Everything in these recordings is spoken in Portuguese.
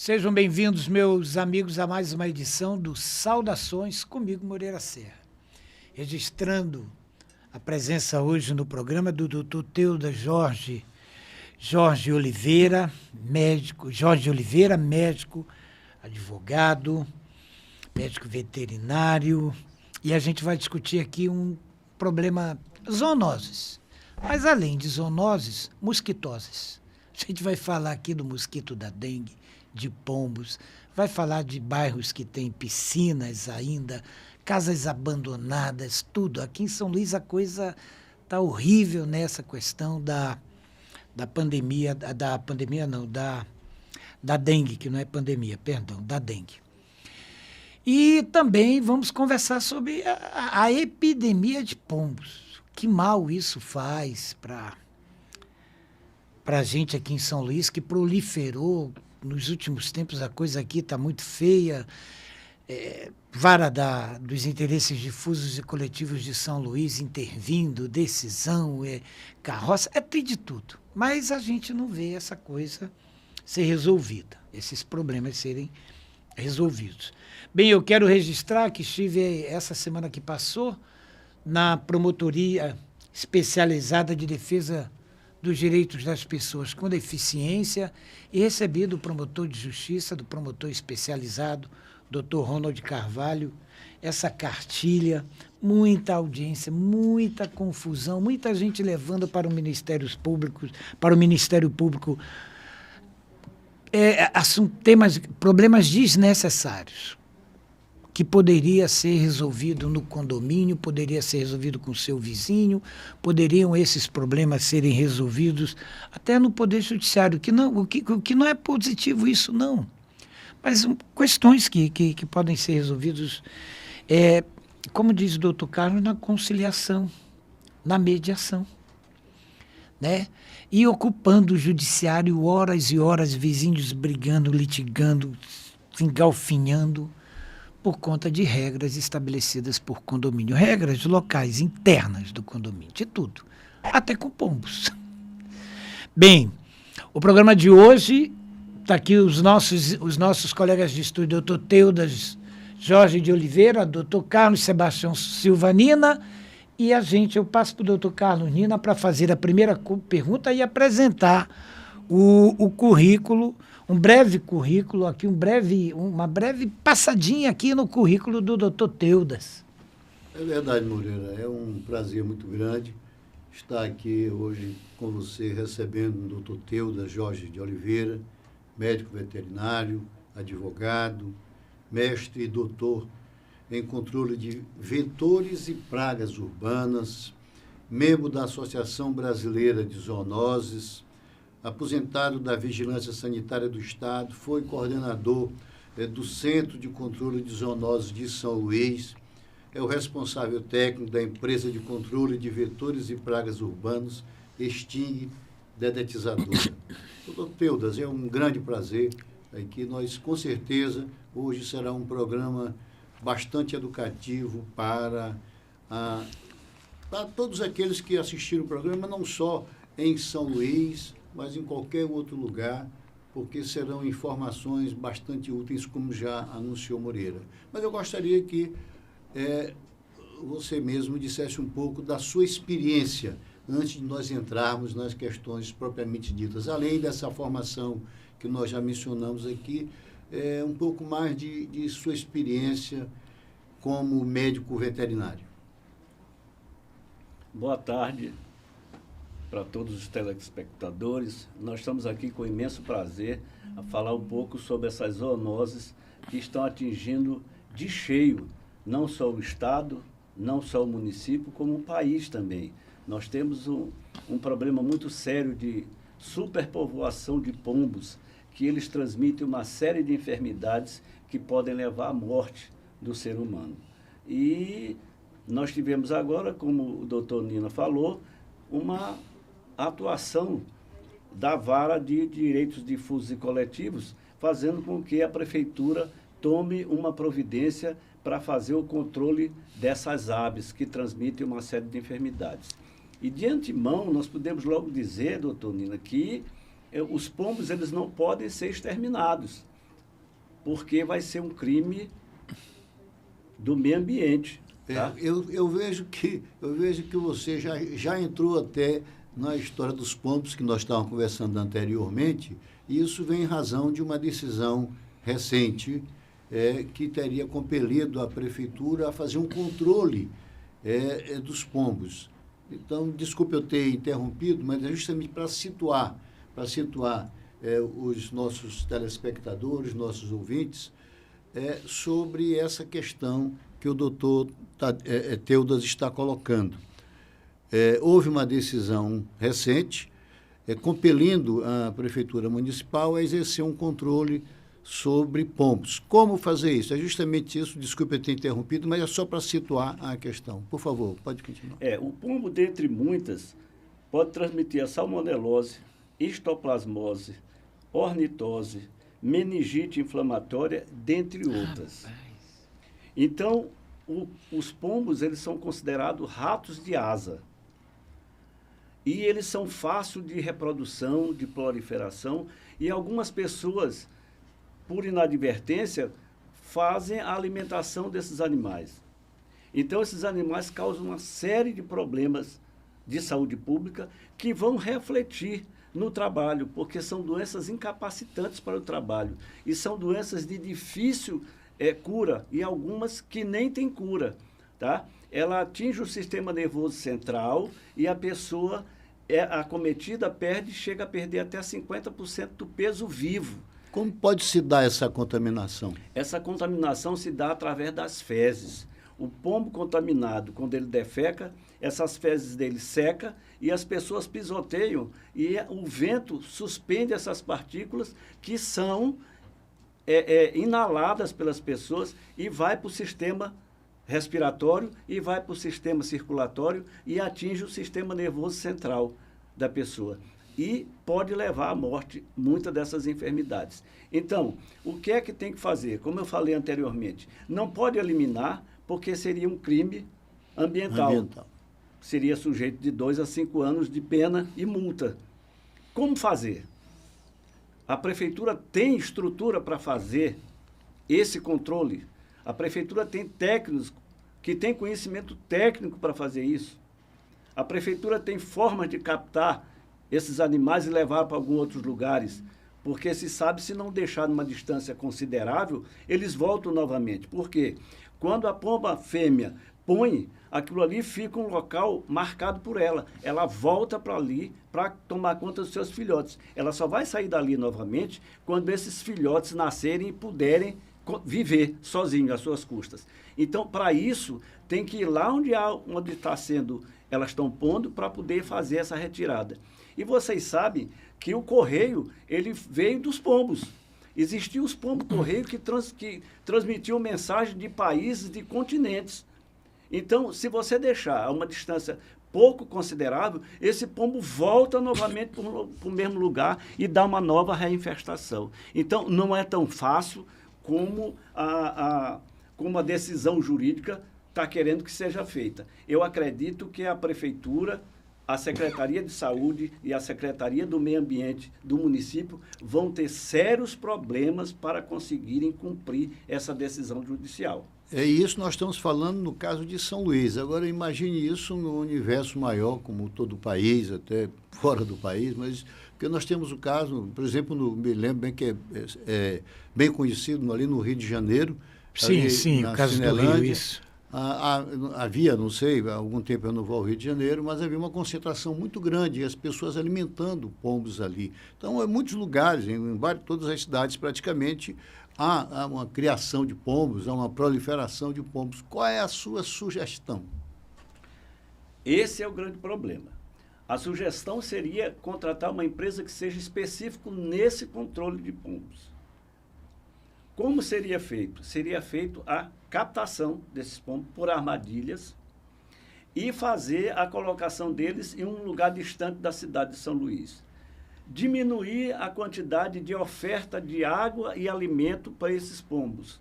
Sejam bem-vindos, meus amigos, a mais uma edição do Saudações comigo, Moreira Serra. Registrando a presença hoje no programa do Dr. Teudas Jorge Oliveira, médico, advogado, médico veterinário, e a gente vai discutir aqui um problema, zoonoses. Mas além de zoonoses, mosquitoses. A gente vai falar aqui do mosquito da dengue, de pombos, vai falar de bairros que têm piscinas ainda, casas abandonadas, tudo. Aqui em São Luís a coisa está horrível nessa questão da pandemia, da dengue, que não é pandemia, perdão, da dengue. E também vamos conversar sobre a epidemia de pombos. Que mal isso faz para a gente aqui em São Luís, que proliferou. Nos últimos tempos a coisa aqui está muito feia. Vara dos interesses difusos e coletivos de São Luís intervindo, decisão, carroça, tem de tudo. Mas a gente não vê essa coisa ser resolvida, esses problemas serem resolvidos. Bem, eu quero registrar que estive essa semana que passou na Promotoria Especializada de Defesa dos Direitos das Pessoas com Deficiência e recebi do promotor de justiça, do promotor especializado, Dr. Ronald Carvalho, essa cartilha, muita audiência, muita confusão, muita gente levando para o Ministério Público, problemas desnecessários, que poderia ser resolvido no condomínio, poderia ser resolvido com o seu vizinho, poderiam esses problemas serem resolvidos até no Poder Judiciário, o que não é positivo isso, não. Mas questões que podem ser resolvidas, como diz o doutor Carlos, na conciliação, na mediação, né? E ocupando o judiciário horas e horas, vizinhos brigando, litigando, engalfinhando, por conta de regras estabelecidas por condomínio, regras locais, internas do condomínio, de tudo, até com pombos. Bem, o programa de hoje, está aqui os nossos colegas de estúdio, doutor Teudas Jorge de Oliveira, doutor Carlos Sebastião Silva Nina, e eu passo para o doutor Carlos Nina para fazer a primeira pergunta e apresentar o currículo, um breve currículo aqui, uma breve passadinha aqui no currículo do Dr. Teudas. É verdade, Moreira. É um prazer muito grande estar aqui hoje com você, recebendo o Dr. Teudas Jorge de Oliveira, médico veterinário, advogado, mestre e doutor em controle de vetores e pragas urbanas, membro da Associação Brasileira de Zoonoses, aposentado da Vigilância Sanitária do Estado, foi coordenador do Centro de Controle de Zoonoses de São Luís, é o responsável técnico da empresa de controle de vetores e pragas urbanos, Extingue Dedetizadora. Doutor Teudas, é um grande prazer que nós, com certeza, hoje será um programa bastante educativo para todos aqueles que assistiram o programa, não só em São Luís, mas em qualquer outro lugar, porque serão informações bastante úteis, como já anunciou Moreira. Mas eu gostaria que você mesmo dissesse um pouco da sua experiência, antes de nós entrarmos nas questões propriamente ditas. Além dessa formação que nós já mencionamos aqui, um pouco mais de sua experiência como médico veterinário. Boa tarde para todos os telespectadores. Nós estamos aqui com imenso prazer a falar um pouco sobre essas zoonoses que estão atingindo de cheio não só o Estado, não só o município, como o país também. Nós temos um problema muito sério de superpovoação de pombos, que eles transmitem uma série de enfermidades que podem levar à morte do ser humano. E nós tivemos agora, como o doutor Nina falou, uma atuação da Vara de Direitos Difusos e Coletivos, fazendo com que a Prefeitura tome uma providência para fazer o controle dessas aves que transmitem uma série de enfermidades. E de antemão, nós podemos logo dizer, doutor Nina, que os pombos eles não podem ser exterminados. porque vai ser um crime do meio ambiente. Tá? Eu vejo que você já entrou até na história dos pombos que nós estávamos conversando anteriormente, e isso vem em razão de uma decisão recente que teria compelido a prefeitura a fazer um controle dos pombos. Então, desculpe eu ter interrompido, mas é justamente para situar os nossos telespectadores, nossos ouvintes, sobre essa questão que o doutor Teudas está colocando. Houve uma decisão recente compelindo a Prefeitura Municipal a exercer um controle sobre pombos. Como fazer isso? É justamente isso, desculpe eu ter interrompido, mas é só para situar a questão. Por favor, pode continuar. O pombo, dentre muitas, pode transmitir a salmonelose, histoplasmose, ornitose, meningite inflamatória, dentre outras. Então, os pombos, eles são considerados ratos de asa. E eles são fáceis de reprodução, de proliferação, e algumas pessoas, por inadvertência, fazem a alimentação desses animais. Então, esses animais causam uma série de problemas de saúde pública que vão refletir no trabalho, porque são doenças incapacitantes para o trabalho e são doenças de difícil cura, e algumas que nem têm cura, tá? Ela atinge o sistema nervoso central e a pessoa acometida chega a perder até 50% do peso vivo. Como pode se dar essa contaminação? Essa contaminação se dá através das fezes. O pombo contaminado, quando ele defeca, essas fezes dele secam e as pessoas pisoteiam e o vento suspende essas partículas que são inaladas pelas pessoas e vai para o sistema respiratório e vai para o sistema circulatório e atinge o sistema nervoso central da pessoa. E pode levar à morte muitas dessas enfermidades. Então, o que é que tem que fazer? Como eu falei anteriormente, não pode eliminar, porque seria um crime ambiental. Seria sujeito de 2 a 5 anos de pena e multa. Como fazer? A prefeitura tem estrutura para fazer esse controle. A prefeitura tem técnicos que têm conhecimento técnico para fazer isso. A prefeitura tem formas de captar esses animais e levar para alguns outros lugares, porque se sabe, se não deixar numa distância considerável, eles voltam novamente. Por quê? Quando a pomba fêmea põe, aquilo ali fica um local marcado por ela. Ela volta para ali para tomar conta dos seus filhotes. Ela só vai sair dali novamente quando esses filhotes nascerem e puderem viver sozinhos, às suas custas. Então, para isso, tem que ir lá onde elas estão pondo para poder fazer essa retirada. E vocês sabem que o correio, ele veio dos pombos. Existiam os pombos correio que transmitiam mensagem de países, de continentes. Então, se você deixar a uma distância pouco considerável, esse pombo volta novamente para o mesmo lugar e dá uma nova reinfestação. Então, não é tão fácil como a decisão jurídica está querendo que seja feita. Eu acredito que a Prefeitura, a Secretaria de Saúde e a Secretaria do Meio Ambiente do município vão ter sérios problemas para conseguirem cumprir essa decisão judicial. É isso nós estamos falando no caso de São Luís. Agora, imagine isso no universo maior, como todo o país, até fora do país, mas porque nós temos o caso, por exemplo, me lembro bem que é bem conhecido ali no Rio de Janeiro. Sim, o caso do Rio, isso. Havia, não sei, há algum tempo eu não vou ao Rio de Janeiro, mas havia uma concentração muito grande, e as pessoas alimentando pombos ali. Então, em muitos lugares, em todas as cidades praticamente, há uma criação de pombos, há uma proliferação de pombos. Qual é a sua sugestão? Esse é o grande problema. A sugestão seria contratar uma empresa que seja específica nesse controle de pombos. Como seria feito? Seria feito a captação desses pombos por armadilhas e fazer a colocação deles em um lugar distante da cidade de São Luís. Diminuir a quantidade de oferta de água e alimento para esses pombos.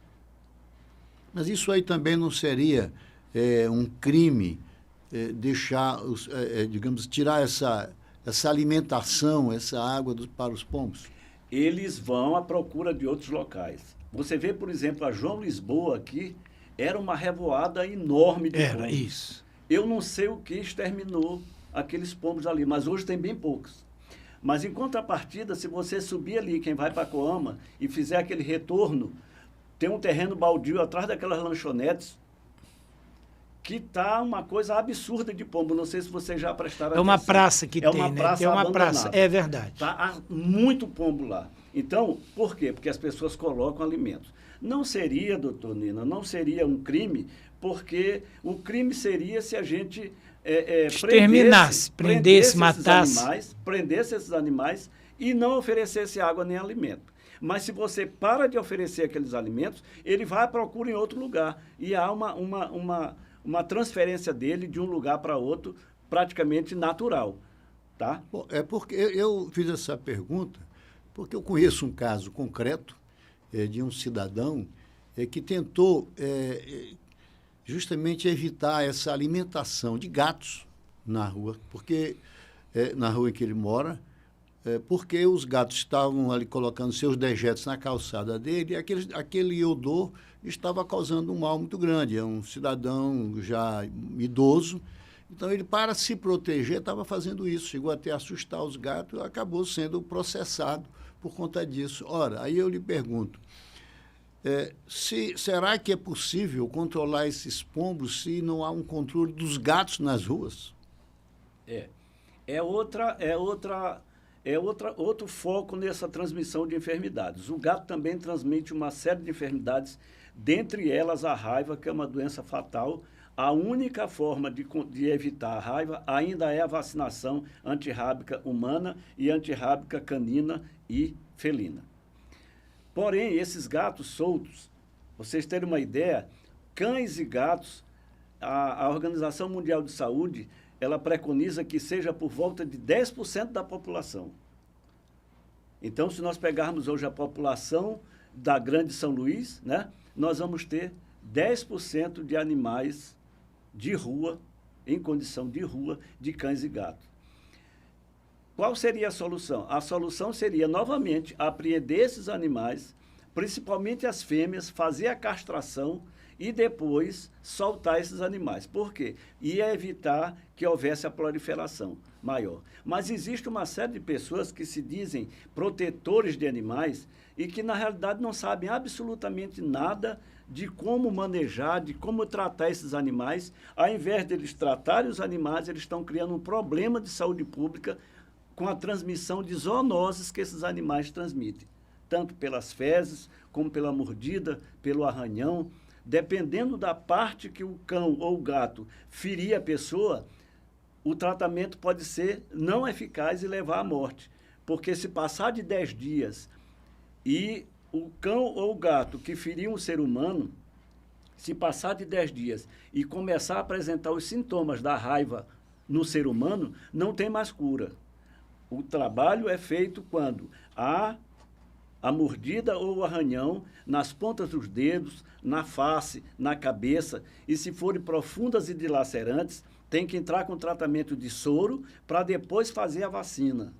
Mas isso aí também não seria um crime, deixar, digamos, tirar essa alimentação, essa água para os pombos? Eles vão à procura de outros locais. Você vê, por exemplo, a João Lisboa aqui, era uma revoada enorme de Era pombos. isso. Eu não sei o que exterminou aqueles pombos ali, mas hoje tem bem poucos. Mas em contrapartida, se você subir ali, quem vai para Coama, e fizer aquele retorno, tem um terreno baldio atrás daquelas lanchonetes, que tá uma coisa absurda de pombo. Não sei se vocês já prestaram É uma atenção. praça que é tem, uma né? praça Tem uma abandonada. praça, é verdade. Tá muito pombo lá. Então, por quê? Porque as pessoas colocam alimentos. Não seria, doutor Nina, não seria um crime, porque o crime seria se a gente exterminasse, prendesse, matasse. Prendesse esses animais e não oferecesse água nem alimento. Mas se você para de oferecer aqueles alimentos, ele vai à procura em outro lugar. E há uma transferência dele de um lugar para outro praticamente natural. Tá? Bom, é porque eu fiz essa pergunta porque eu conheço um caso concreto de um cidadão que tentou justamente evitar essa alimentação de gatos na rua, porque na rua em que ele mora, porque os gatos estavam ali colocando seus dejetos na calçada dele e aquele odor estava causando um mal muito grande. É um cidadão já idoso, então ele, para se proteger, estava fazendo isso, chegou até a assustar os gatos e acabou sendo processado por conta disso. Ora, aí eu lhe pergunto, será que é possível controlar esses pombos se não há um controle dos gatos nas ruas? Outro foco nessa transmissão de enfermidades. O gato também transmite uma série de enfermidades, dentre elas a raiva, que é uma doença fatal. A única forma de evitar a raiva ainda é a vacinação antirrábica humana e antirrábica canina e felina. Porém, esses gatos soltos, vocês terem uma ideia, cães e gatos, a Organização Mundial de Saúde, ela preconiza que seja por volta de 10% da população. Então, se nós pegarmos hoje a população da Grande São Luís, né, nós vamos ter 10% de animais de rua, em condição de rua, de cães e gatos. Qual seria a solução? A solução seria, novamente, apreender esses animais, principalmente as fêmeas, fazer a castração e depois soltar esses animais. Por quê? Ia evitar que houvesse a proliferação maior. Mas existe uma série de pessoas que se dizem protetores de animais e que, na realidade, não sabem absolutamente nada de como manejar, de como tratar esses animais. Ao invés de eles tratarem os animais, eles estão criando um problema de saúde pública com a transmissão de zoonoses que esses animais transmitem, tanto pelas fezes, como pela mordida, pelo arranhão. Dependendo da parte que o cão ou o gato ferir a pessoa, o tratamento pode ser não eficaz e levar à morte. Porque se passar de 10 dias e o cão ou o gato que feriu um ser humano, se passar de 10 dias e começar a apresentar os sintomas da raiva no ser humano, não tem mais cura. O trabalho é feito quando há a mordida ou o arranhão nas pontas dos dedos, na face, na cabeça, e se forem profundas e dilacerantes, tem que entrar com tratamento de soro para depois fazer a vacina.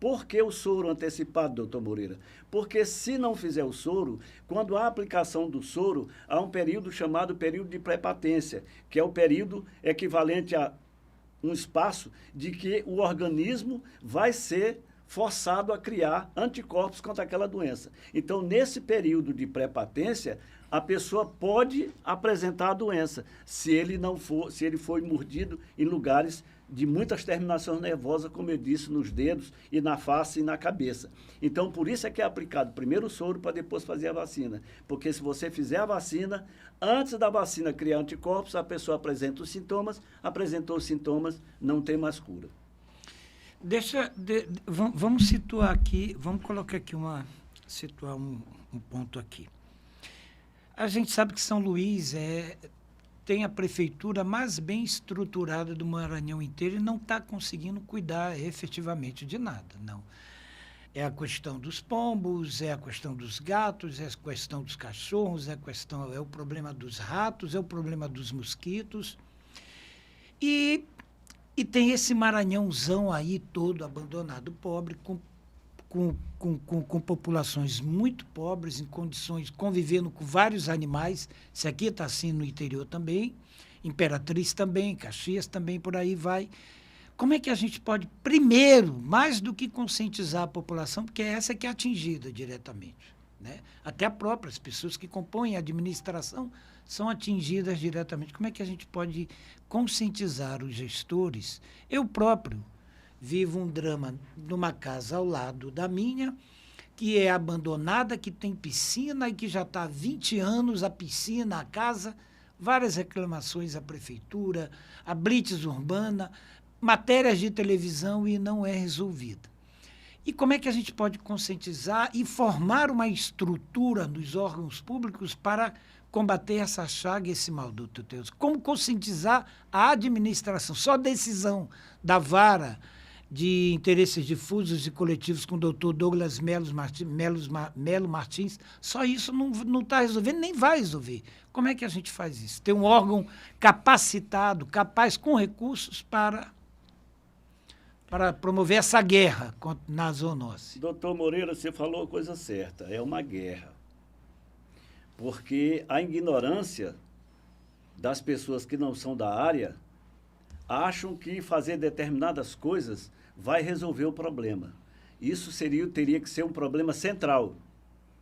Por que o soro antecipado, doutor Moreira? Porque se não fizer o soro, quando há a aplicação do soro, há um período chamado período de pré-patência, que é o período equivalente a um espaço de que o organismo vai ser forçado a criar anticorpos contra aquela doença. Então, nesse período de pré-patência, a pessoa pode apresentar a doença, se ele foi mordido em lugares de muitas terminações nervosas, como eu disse, nos dedos e na face e na cabeça. Então, por isso é que é aplicado primeiro o soro para depois fazer a vacina. Porque se você fizer a vacina, antes da vacina criar anticorpos, a pessoa apresenta os sintomas, apresentou os sintomas, não tem mais cura. Vamos situar aqui, vamos colocar aqui situar um ponto aqui. A gente sabe que São Luís tem a prefeitura mais bem estruturada do Maranhão inteiro e não está conseguindo cuidar efetivamente de nada, não. É a questão dos pombos, é a questão dos gatos, é a questão dos cachorros, é o problema dos ratos, é o problema dos mosquitos. E tem esse Maranhãozão aí todo abandonado, pobre, com com populações muito pobres, em condições, convivendo com vários animais. Isso aqui está assim no interior também, Imperatriz também, Caxias também, por aí vai. Como é que a gente pode, primeiro, mais do que conscientizar a população, porque é essa que é atingida diretamente, né? Até as próprias pessoas que compõem a administração são atingidas diretamente. Como é que a gente pode conscientizar os gestores? Eu próprio vivo um drama numa casa ao lado da minha, que é abandonada, que tem piscina e que já está há 20 anos, a piscina, a casa, várias reclamações à prefeitura, a blitz urbana, matérias de televisão e não é resolvida. E como é que a gente pode conscientizar e formar uma estrutura nos órgãos públicos para combater essa chaga e esse mal, doutor Teus? Como conscientizar a administração? Só decisão da vara de interesses difusos e coletivos com o doutor Douglas Melo Martins, só isso não está resolvendo, nem vai resolver. Como é que a gente faz isso? Ter um órgão capacitado, capaz, com recursos para promover essa guerra na zoonose. Doutor Moreira, você falou a coisa certa, é uma guerra. Porque a ignorância das pessoas que não são da área acham que fazer determinadas coisas vai resolver o problema. Isso teria que ser um problema central,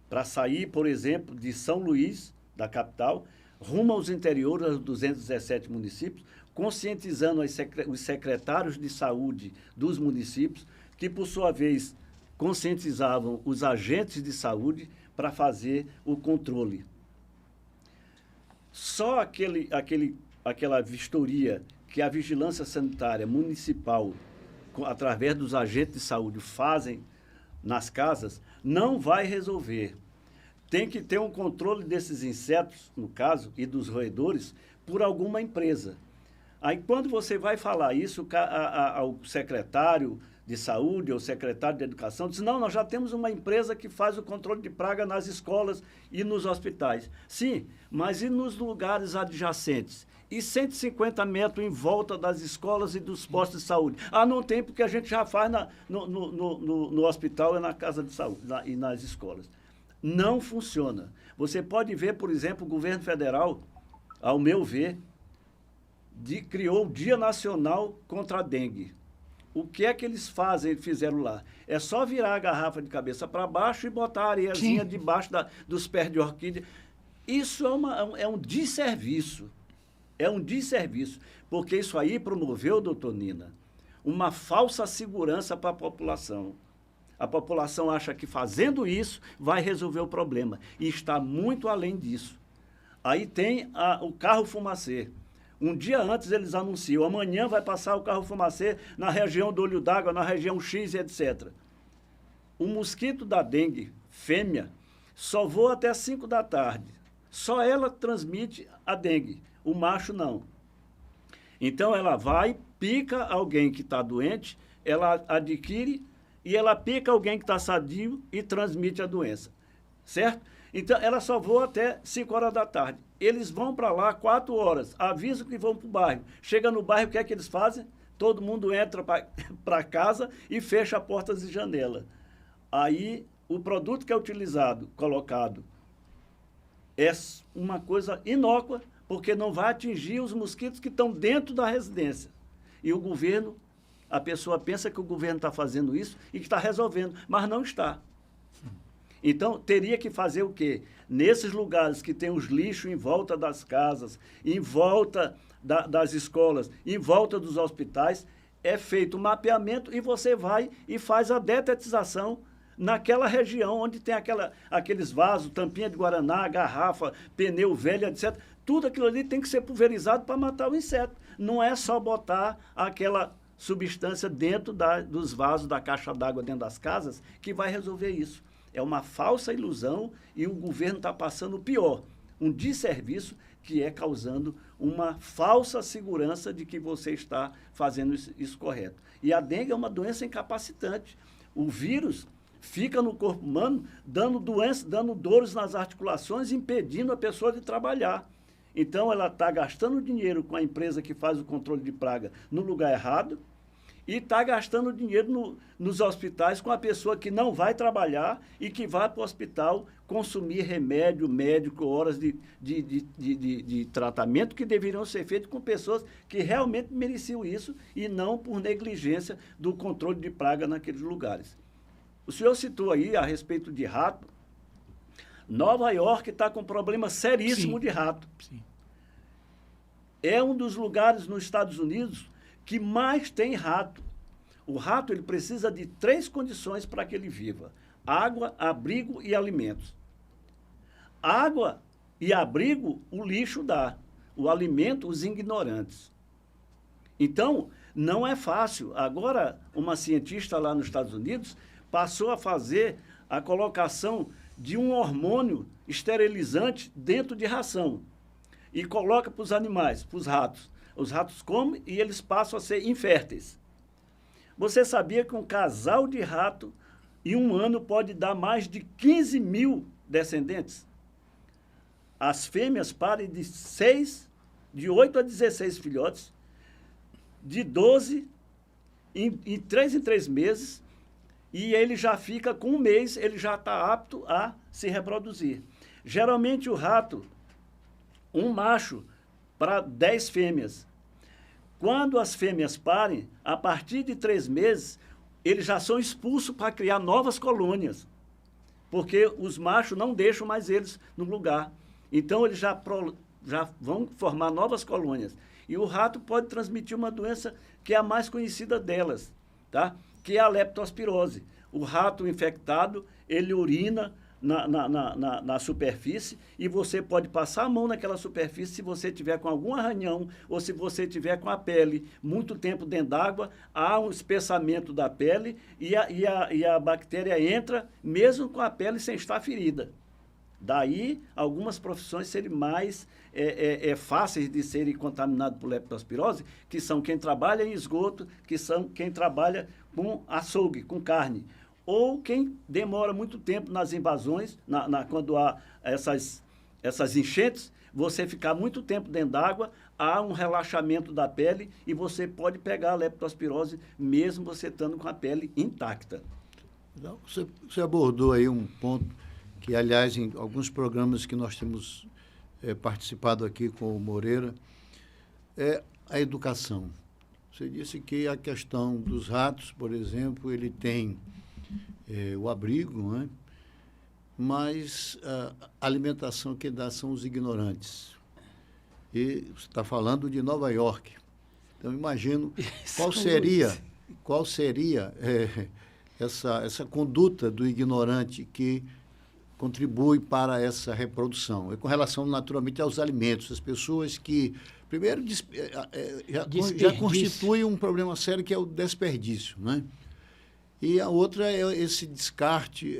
para sair, por exemplo, de São Luís, da capital, rumo aos interiores, aos 217 municípios, conscientizando os secretários de saúde dos municípios, que, por sua vez, conscientizavam os agentes de saúde para fazer o controle. Só aquela vistoria que a Vigilância Sanitária Municipal, através dos agentes de saúde, fazem nas casas, não vai resolver. Tem que ter um controle desses insetos, no caso, e dos roedores, por alguma empresa. Aí, quando você vai falar isso ao secretário de saúde ou secretário de educação, diz, não, nós já temos uma empresa que faz o controle de praga nas escolas e nos hospitais. Sim, mas e nos lugares adjacentes? E 150 metros em volta das escolas e dos postos de saúde? Ah, não tem, porque a gente já faz no hospital e na casa de saúde e nas escolas. Não funciona. Você pode ver, por exemplo, o governo federal, ao meu ver, criou o Dia Nacional contra a Dengue. O que é que eles fizeram lá? É só virar a garrafa de cabeça para baixo e botar a areiazinha debaixo dos pés de orquídea. Isso é um desserviço. É um desserviço, porque isso aí promoveu, doutor Nina, uma falsa segurança para a população. A população acha que fazendo isso vai resolver o problema, e está muito além disso. Aí tem o carro fumacê. Um dia antes eles anunciam, amanhã vai passar o carro fumacê na região do Olho d'Água, na região X, etc. O mosquito da dengue, fêmea, só voa até 5 da tarde. Só ela transmite a dengue. O macho não. Então ela vai, pica alguém que está doente, ela adquire e ela pica alguém que está sadio e transmite a doença. Certo? Então ela só voa até 5 horas da tarde. Eles vão para lá 4 horas, avisam que vão para o bairro. Chega no bairro, o que é que eles fazem? Todo mundo entra para casa e fecha portas e janela. Aí o produto que é utilizado, colocado, é uma coisa inócua, porque não vai atingir os mosquitos que estão dentro da residência. E o governo, a pessoa pensa que o governo está fazendo isso e que está resolvendo, mas não está. Então, teria que fazer o quê? Nesses lugares que tem os lixos em volta das casas, em volta das escolas, em volta dos hospitais, é feito um mapeamento e você vai e faz a detetização naquela região onde tem aqueles vasos, tampinha de guaraná, garrafa, pneu velho, etc. Tudo aquilo ali tem que ser pulverizado para matar o inseto. Não é só botar aquela substância dentro dos vasos, da caixa d'água dentro das casas, que vai resolver isso. É uma falsa ilusão e o governo está passando o pior, um desserviço que é causando uma falsa segurança de que você está fazendo isso correto. E a dengue é uma doença incapacitante. O vírus fica no corpo humano dando doença, dando dores nas articulações, impedindo a pessoa de trabalhar. Então, ela está gastando dinheiro com a empresa que faz o controle de praga no lugar errado e está gastando dinheiro nos hospitais com a pessoa que não vai trabalhar e que vai para o hospital consumir remédio médico, horas de tratamento que deveriam ser feitos com pessoas que realmente mereciam isso e não por negligência do controle de praga naqueles lugares. O senhor citou aí a respeito de rato. Nova York está com um problema seríssimo de rato. Sim. É um dos lugares nos Estados Unidos que mais tem rato. O rato ele precisa de 3 condições para que ele viva: água, abrigo e alimentos. Água e abrigo o lixo dá, o alimento os ignorantes. Então, não é fácil. Agora, uma cientista lá nos Estados Unidos passou a fazer a colocação de um hormônio esterilizante dentro de ração e coloca para os animais, para os ratos. Os ratos comem e eles passam a ser inférteis. Você sabia que um casal de rato em um ano pode dar mais de 15 mil descendentes? As fêmeas parem de 8 a 16 filhotes, de 12 em 3 meses, e ele já fica com 1 mês, ele já está apto a se reproduzir. Geralmente o rato, um macho para 10 fêmeas. Quando as fêmeas parem, a partir de 3 meses, eles já são expulsos para criar novas colônias, porque os machos não deixam mais eles no lugar. Então, eles já vão formar novas colônias. E o rato pode transmitir uma doença que é a mais conhecida delas, tá? Que é a leptospirose. O rato infectado, ele urina na superfície e você pode passar a mão naquela superfície se você tiver com algum arranhão ou se você tiver com a pele muito tempo dentro d'água, há um espessamento da pele e a bactéria entra mesmo com a pele sem estar ferida. Daí, algumas profissões serem mais fáceis de serem contaminadas por leptospirose, que são quem trabalha em esgoto, que são quem trabalha com açougue, com carne. Ou quem demora muito tempo nas invasões, quando há essas enchentes, você ficar muito tempo dentro d'água, há um relaxamento da pele e você pode pegar a leptospirose mesmo você estando com a pele intacta. Então, você abordou aí um ponto que, aliás, em alguns programas que nós temos participado aqui com o Moreira, é a educação. Você disse que a questão dos ratos, por exemplo, ele tem o abrigo, né? Mas a alimentação que dá são os ignorantes. E você está falando de Nova York. Então, imagino qual seria essa conduta do ignorante que contribui para essa reprodução. É com relação, naturalmente, aos alimentos. As pessoas que, primeiro, já constitui um problema sério, que é o desperdício, né? E a outra é esse descarte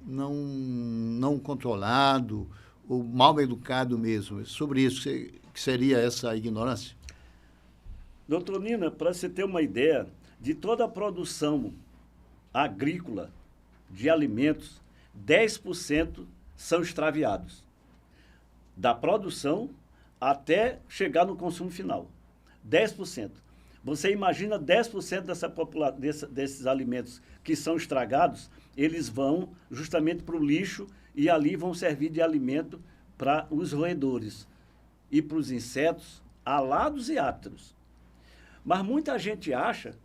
não controlado, ou mal educado mesmo. Sobre isso, que seria essa ignorância? Doutor Nina, para você ter uma ideia, de toda a produção agrícola de alimentos, 10% são extraviados. Da produção até chegar no consumo final. 10%. Você imagina 10% desses alimentos que são estragados, eles vão justamente para o lixo e ali vão servir de alimento para os roedores e para os insetos alados e ápteros. Mas muita gente acha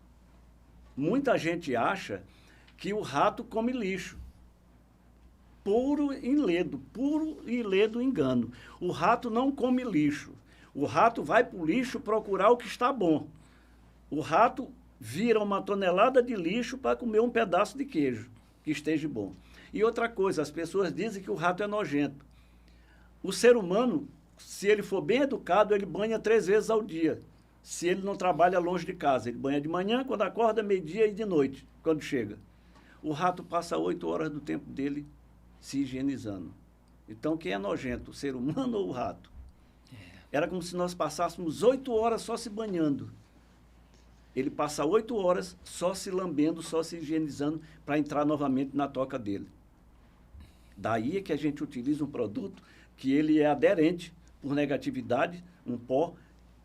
que o rato come lixo. Puro e ledo engano. O rato não come lixo. O rato vai para o lixo procurar o que está bom. O rato vira 1 tonelada de lixo para comer um pedaço de queijo que esteja bom. E outra coisa, as pessoas dizem que o rato é nojento. O ser humano, se ele for bem educado, ele banha 3 vezes ao dia. Se ele não trabalha longe de casa, ele banha de manhã, quando acorda, meio-dia e de noite, quando chega. O rato passa 8 horas do tempo dele se higienizando. Então, quem é nojento, o ser humano ou o rato? Era como se nós passássemos 8 horas só se banhando. Ele passa 8 horas só se lambendo, só se higienizando para entrar novamente na toca dele. Daí é que a gente utiliza um produto que ele é aderente por negatividade, um pó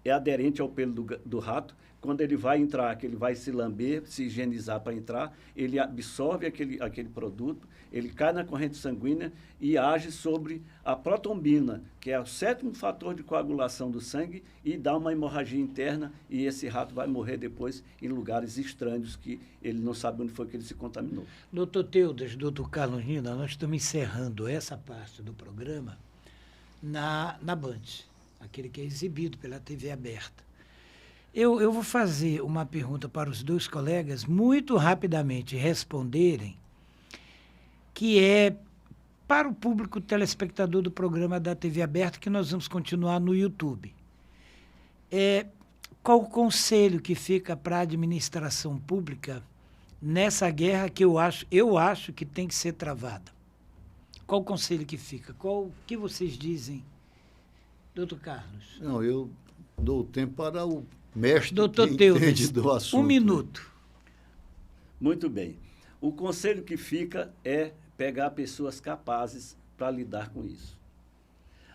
é aderente ao pelo do rato. Quando ele vai entrar, que ele vai se lamber, se higienizar para entrar, ele absorve aquele produto, ele cai na corrente sanguínea e age sobre a protombina, que é o 7º fator de coagulação do sangue, e dá uma hemorragia interna, e esse rato vai morrer depois em lugares estranhos que ele não sabe onde foi que ele se contaminou. Doutor Teudas, doutor Carlos Nina, nós estamos encerrando essa parte do programa na Band, aquele que é exibido pela TV aberta. Eu vou fazer uma pergunta para os dois colegas, muito rapidamente responderem, que é para o público telespectador do programa da TV aberta, que nós vamos continuar no YouTube. Qual o conselho que fica para a administração pública nessa guerra que eu acho que tem que ser travada? Qual o conselho que fica? O que vocês dizem, doutor Carlos? Não, eu dou o tempo para o mestre doutor que Teudas, entende do assunto. 1 minuto. Muito bem. O conselho que fica é pegar pessoas capazes para lidar com isso.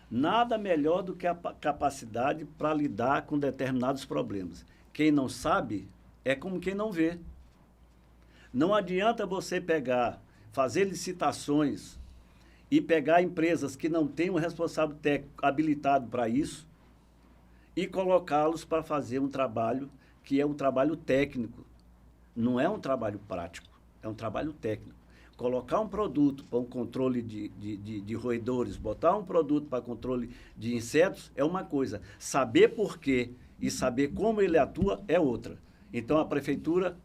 Nada melhor do que a capacidade para lidar com determinados problemas. Quem não sabe é como quem não vê. Não adianta você fazer licitações e pegar empresas que não têm um responsável técnico habilitado para isso e colocá-los para fazer um trabalho que é um trabalho técnico. Não é um trabalho prático, é um trabalho técnico. Colocar um produto para um controle de roedores, botar um produto para controle de insetos é uma coisa. Saber por quê e saber como ele atua é outra. Então, as prefeituras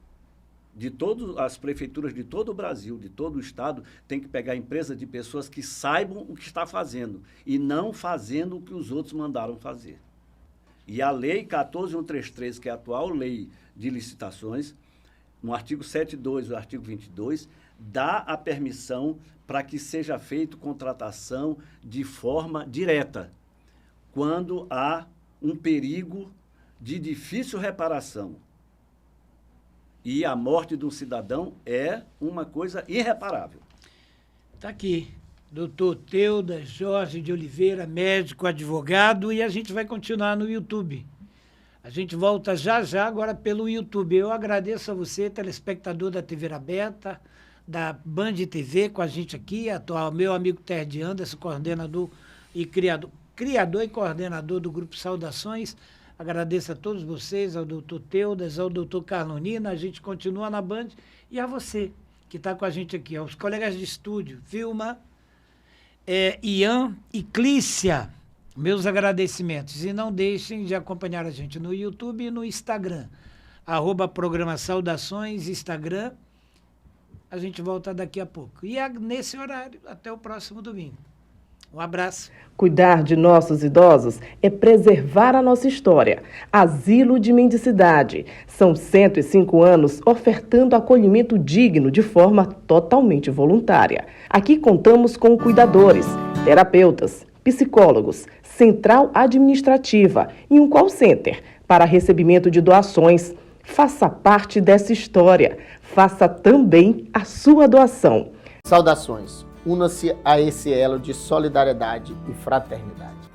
de todo o Brasil, de todo o estado, tem que pegar empresa de pessoas que saibam o que está fazendo e não fazendo o que os outros mandaram fazer. E a Lei 14.133, que é a atual lei de licitações, no artigo 7.2 e o artigo 22, dá a permissão para que seja feita contratação de forma direta, quando há um perigo de difícil reparação. E a morte de um cidadão é uma coisa irreparável. Está aqui, doutor Teudas Jorge de Oliveira, médico, advogado, e a gente vai continuar no YouTube. A gente volta já agora pelo YouTube. Eu agradeço a você, telespectador da TV aberta, da Band TV, com a gente aqui, meu amigo Terdi Anderson, coordenador e criador e coordenador do Grupo Saudações. Agradeço a todos vocês, ao doutor Teudas, ao doutor Carlos Nina. A gente continua na Band. E a você, que está com a gente aqui, aos colegas de estúdio, Vilma, Ian e Clícia, meus agradecimentos. E não deixem de acompanhar a gente no YouTube e no Instagram. @programa Saudações, Instagram. A gente volta daqui a pouco. E nesse horário, até o próximo domingo. Um abraço. Cuidar de nossos idosos é preservar a nossa história. Asilo de Mendicidade. São 105 anos ofertando acolhimento digno de forma totalmente voluntária. Aqui contamos com cuidadores, terapeutas, psicólogos, central administrativa e um call center para recebimento de doações. Faça parte dessa história. Faça também a sua doação. Saudações. Una-se a esse elo de solidariedade e fraternidade.